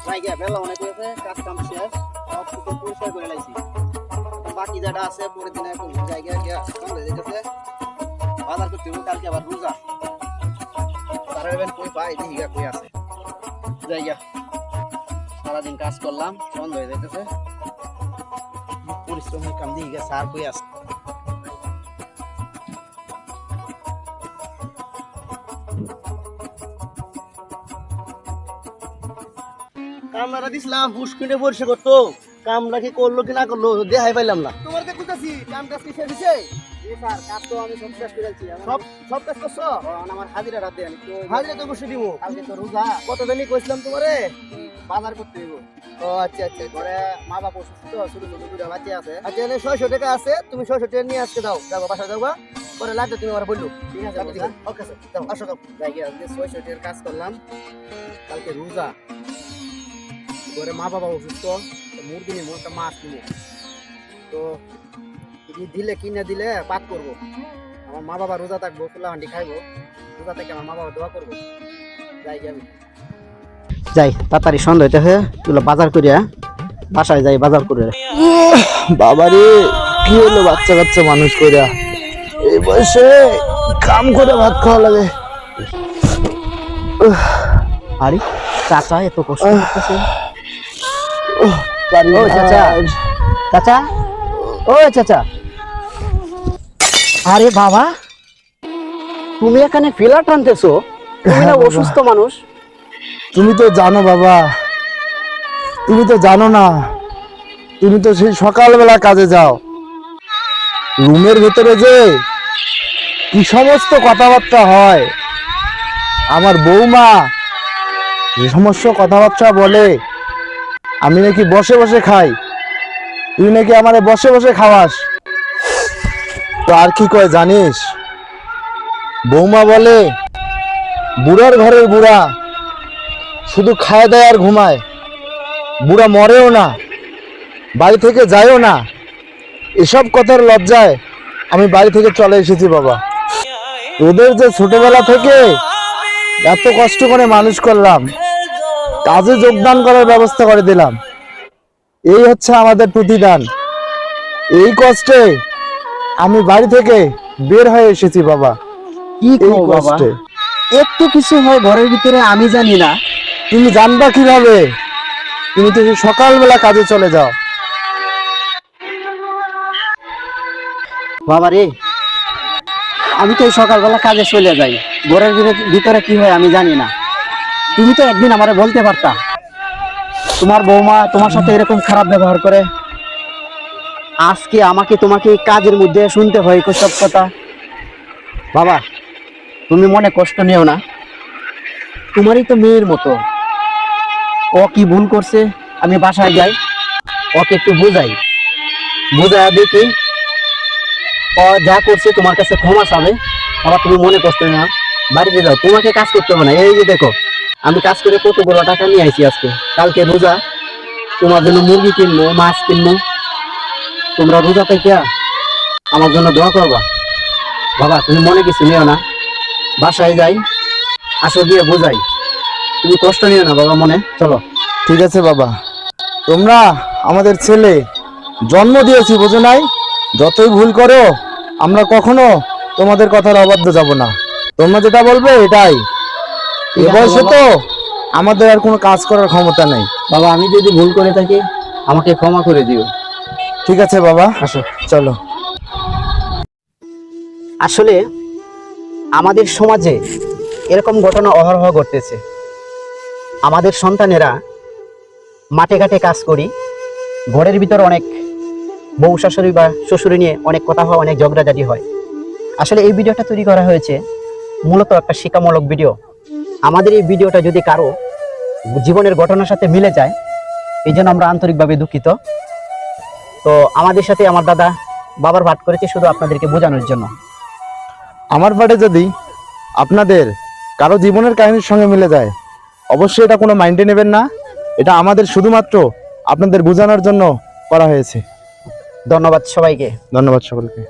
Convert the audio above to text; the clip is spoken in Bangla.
জায়গা বেলা অনেক হয়েছে, কাজ কাম শেষ, সব কিছু পরিষ্কার করে লাইছি। বাকি যেটা আছে পরের দিনে এখন জায়গা বন্ধ হয়ে গেছে, বাজার করতে হবে কালকে আবার রোজা। তারা এবার কই পাই দেখি কই আছে জায়গা। সারাদিন কাজ করলাম, বন্ধ হয়ে যেতেছে, পরিশ্রমের কাম দিয়ে গেছে, আর কই আছে। কামলারা দিছিলাম পুষ্কিনে পরিষ্কার করতো, কামলা কি করলো কি না করলো দেখাই পাইলাম না। তোমার কে কইতাছি কাম কাজ কি শেষ হইছে? জি স্যার, কাজ তো আমি সব শেষ করে দিয়েছি। সব কাজ করছো? আমার হাজিরা রাত দেন। হাজিরা তো বসে দিব, কালকে তো রোজা। কত দিনই কইছিলাম তোমারে বাজার করতে দিব। ও আচ্ছা আচ্ছা, ঘরে মা বাবা অসুস্থ, ছোট ছোট দুটো বাচ্চা আছে। আচ্ছা এনে 600 টাকা আছে, তুমি 600 টাকা নিয়ে আজকে দাও, যাবো বাসা যাবা, পরে লাগবে তুমি আমার বললো। ঠিক আছে ওকে স্যার, দাও আসো দাও। যাই গিয়ে আজকে 600 টাকার কাজ করলাম, কালকে রোজা, ঘরে মা বাবা অসুস্থ, মুরগি নিবো, একটা মাছ নিবো, তো দিলে কিনে দিলে পাক করবো। আমার মা বাবা রোজা থাকবো, খোলা হান্ডি খাইবো, রোজা থেকে আমার মা বাবা দোয়া করবো। যাই আমি যাই, তাড়াতাড়ি সন্ধ্যা হইতেছে, তুলা বাজার করিয়া বাসায় যাই, বাজার করে। বাবারে কি হলো, বাচ্চা কাচ্চা মানুষ কইরা এই বয়সে কাম করে ভাত খাওয়া লাগে। আরে চাচা এত কষ্ট করতেছে। ও চাচা, চাচা, ও চাচা, আরে বাবা তুমি এখানে ফিলার টানতেছো? তুমি না অসুস্থ মানুষ? তুমি তো জানো বাবা, তুমি তো জানো না, তুমি তো সেই সকালবেলা কাজে যাও, রুমের ভেতরে যে কি সমস্ত কথাবার্তা হয়, আমার বৌমা যে সমস্ত কথাবার্তা বলে, আমি নাকি বসে বসে খাই, তুই নাকি আমারে বসে বসে খাওয়াস। তো আর কি কয় জানিস, বৌমা বলে বুড়ার ঘরের বুড়া শুধু খায় দেয় আর ঘুমায়, বুড়া মরেও না, বাড়ি থেকে যায়ও না। এসব কথার লজ্জায় আমি বাড়ি থেকে চলে এসেছি বাবা। ওদের যে ছোটবেলা থেকে এত কষ্ট করে মানুষ করলাম, কাজে যোগদান করার ব্যবস্থা করে দিলাম, এই হচ্ছে আমাদের প্রতিদান। এই কষ্টে আমি বাড়ি থেকে বের হয়ে এসেছি বাবা। কি কষ্টে একটু কিছু হয় ঘরের ভিতরে আমি জানি না, তুমি জানবা কিভাবে? তুমি তো সকালবেলা কাজে চলে যাও। বাবা রে, আমি তো সকালবেলা কাজে চলে যাই, ঘরের ভিতরে কি হয় আমি জানি না। তুমি তো একদিন আমারে বলতে পারতা, তোমার বৌমা তোমার সাথে এরকম খারাপ ব্যবহার করে, আজকে আমাকে তোমাকে কাজের মধ্যে শুনতে হয় সব কথা। বাবা তুমি মনে কষ্ট নিও না, তোমারই তো মেয়ের মতো, ও কি ভুল করছে, আমি বাসায় যাই, ওকে একটু বুঝাই, বুঝাই দেখি ও যা করছে তোমার কাছে ক্ষমা চাবে। বাবা তুমি মনে কষ্ট নিও না, বাড়িতে যাও, তোমাকে কাজ করতে হবে না। এই যে দেখো আমি কাজ করে কতগুলো টাকা নিয়ে আইছি, আজকে কালকে রোজা, তোমার জন্য মুরগি কিনবো, মাছ কিনবো, তোমরা রোজা থেকে আমার জন্য দোয়া করবা। বাবা তুমি মনে কিছু নিও না, বাসায় যাই, আসো গিয়ে বোঝাই, তুমি কষ্ট নিও না বাবা মনে। চলো ঠিক আছে বাবা, তোমরা আমাদের ছেলে, জন্ম দিয়েছি বোঝো নাই, যতই ভুল করো আমরা কখনো তোমাদের কথার অবাধ্য যাব না, তোমরা যেটা বলবে এটাই। এ বয়সে তো আমাদের আর কোনো কাজ করার ক্ষমতা নেই। বাবা আমি যদি ভুল করে থাকি আমাকে ক্ষমা করে দিও। ঠিক আছে বাবা, আসো চলো। আসলে আমাদের সমাজে এরকম ঘটনা অহরহ ঘটতেছে। আমাদের সন্তানেরা মাঠে ঘাটে কাজ করি, ঘরের ভিতর অনেক বউ শাশুড়ি বা শ্বশুরি নিয়ে অনেক কথা হয়, অনেক ঝগড়াঝাটি হয়। আসলে এই ভিডিওটা তৈরি করা হয়েছে মূলত একটা শিক্ষামূলক ভিডিও। আমাদের এই ভিডিওটা যদি কারো জীবনের ঘটনার সাথে মিলে যায়, এই জন্য আমরা আন্তরিকভাবে দুঃখিত। তো আমাদের সাথে আমার দাদা বাবার ভাট করেছে শুধু আপনাদেরকে বোঝানোর জন্য। আমার পাটে যদি আপনাদের কারো জীবনের কাহিনীর সঙ্গে মিলে যায়, অবশ্যই এটা কোনো মাইন্ডে নেবেন না, এটা আমাদের শুধুমাত্র আপনাদের বোঝানোর জন্য করা হয়েছে। ধন্যবাদ সবাইকে। ধন্যবাদ সকলকে।